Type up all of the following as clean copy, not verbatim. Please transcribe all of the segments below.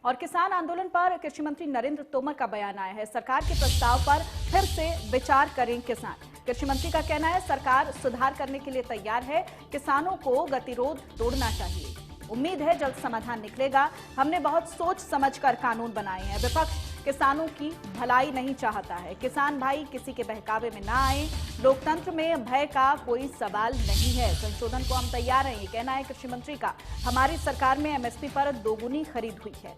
और किसान आंदोलन पर कृषि मंत्री नरेंद्र तोमर का बयान आया है। सरकार के प्रस्ताव पर फिर से विचार करें किसान। कृषि मंत्री का कहना है सरकार सुधार करने के लिए तैयार है, किसानों को गतिरोध तोड़ना चाहिए। उम्मीद है जल्द समाधान निकलेगा। हमने बहुत सोच समझकर कानून बनाए हैं। विपक्ष किसानों की भलाई नहीं चाहता है। किसान भाई किसी के बहकावे में ना आए। लोकतंत्र में भय का कोई सवाल नहीं है। संशोधन को हम तैयार हैं, ये कहना है कृषि मंत्री का। हमारी सरकार में एमएसपी पर दोगुनी खरीद हुई है।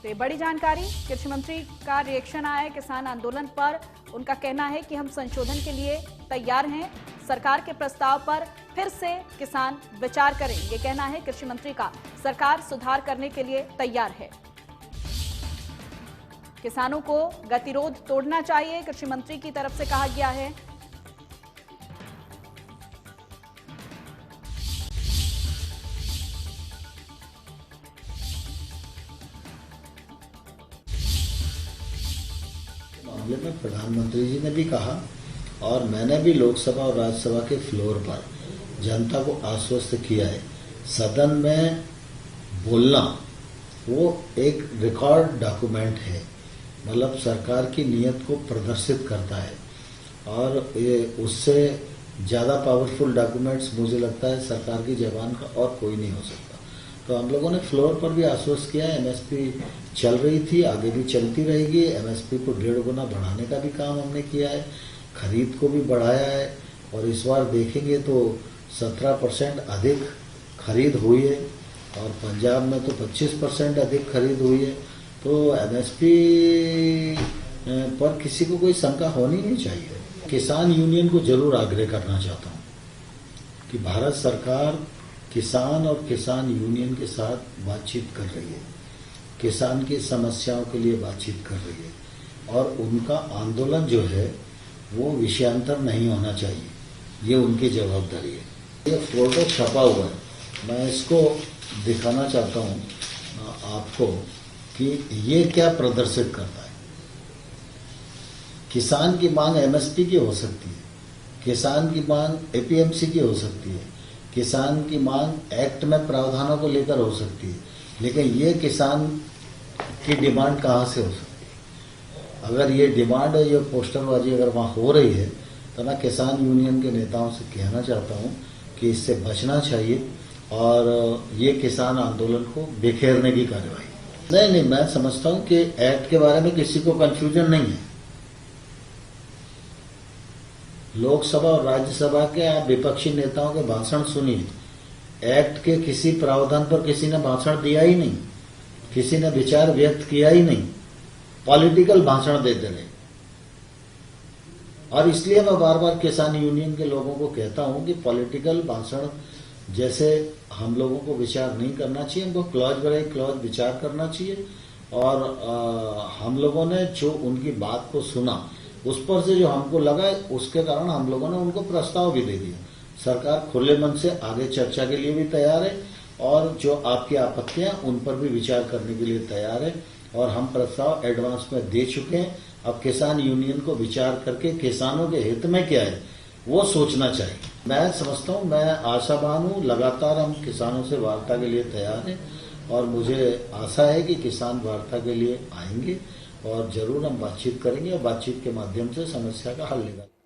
तो ये बड़ी जानकारी, कृषि मंत्री का रिएक्शन आया है किसान आंदोलन पर। उनका कहना है कि हम संशोधन के लिए तैयार हैं, सरकार के प्रस्ताव पर फिर से किसान विचार करें, ये कहना है कृषि मंत्री का। सरकार सुधार करने के लिए तैयार है। किसानों को गतिरोध तोड़ना चाहिए, कृषि मंत्री की तरफ से कहा गया है। मामले में प्रधानमंत्री जी ने भी कहा और मैंने भी लोकसभा और राज्यसभा के फ्लोर पर जनता को आश्वस्त किया है, सदन में बोलना वो एक रिकॉर्ड डॉक्यूमेंट है, मतलब सरकार की नीयत को प्रदर्शित करता है और ये उससे ज़्यादा पावरफुल डॉक्यूमेंट्स मुझे लगता है सरकार की जबान का और कोई नहीं हो सकता। तो हम लोगों ने फ्लोर पर भी आश्वस्त किया है, एमएसपी चल रही थी, आगे भी चलती रहेगी। एमएसपी को 1.5 गुना बढ़ाने का भी काम हमने किया है, खरीद को भी बढ़ाया है और इस बार देखेंगे तो 17% अधिक खरीद हुई है और पंजाब में तो 25% अधिक खरीद हुई है। तो एमएसपी पर किसी को कोई शंका होनी नहीं चाहिए। किसान यूनियन को जरूर आग्रह करना चाहता हूँ कि भारत सरकार किसान और किसान यूनियन के साथ बातचीत कर रही है, किसान की समस्याओं के लिए बातचीत कर रही है और उनका आंदोलन जो है वो विषयांतर नहीं होना चाहिए, ये उनकी जवाबदारी है। ये फोटो छपा हुआ है, मैं इसको दिखाना चाहता हूँ आपको कि ये क्या प्रदर्शित करता है। किसान की मांग एमएसपी की हो सकती है, किसान की मांग एपीएमसी की हो सकती है, किसान की मांग एक्ट में प्रावधानों को लेकर हो सकती है, लेकिन ये किसान की डिमांड कहाँ से हो सकती है। अगर ये डिमांड है, ये पोस्टरबाजी अगर वहाँ हो रही है तो मैं किसान यूनियन के नेताओं से कहना चाहता हूँ कि इससे बचना चाहिए और ये किसान आंदोलन को बिखेरने की कार्रवाई नहीं, मैं समझता हूँ कि एक्ट के बारे में किसी को कंफ्यूजन नहीं है। लोकसभा और राज्यसभा के आप विपक्षी नेताओं के भाषण सुनिए, एक्ट के किसी प्रावधान पर किसी ने भाषण दिया ही नहीं, किसी ने विचार व्यक्त किया ही नहीं, पॉलिटिकल भाषण देते रहे। और इसलिए मैं बार बार किसान यूनियन के लोगों को कहता हूं कि पॉलिटिकल भाषण जैसे हम लोगों को विचार नहीं करना चाहिए, हमको क्लॉज बाय क्लॉज विचार करना चाहिए। और हम लोगों ने जो उनकी बात को सुना उस पर से जो हमको लगा उसके कारण हम लोगों ने उनको प्रस्ताव भी दे दिया। सरकार खुले मन से आगे चर्चा के लिए भी तैयार है और जो आपकी आपत्तियां उन पर भी विचार करने के लिए तैयार है और हम प्रस्ताव एडवांस में दे चुके हैं। अब किसान यूनियन को विचार करके किसानों के हित में क्या है वो सोचना चाहिए। मैं समझता हूँ, मैं आशावान हूँ, लगातार हम किसानों से वार्ता के लिए तैयार हैं और मुझे आशा है कि किसान वार्ता के लिए आएंगे और जरूर हम बातचीत करेंगे और बातचीत के माध्यम से समस्या का हल निकालेंगे।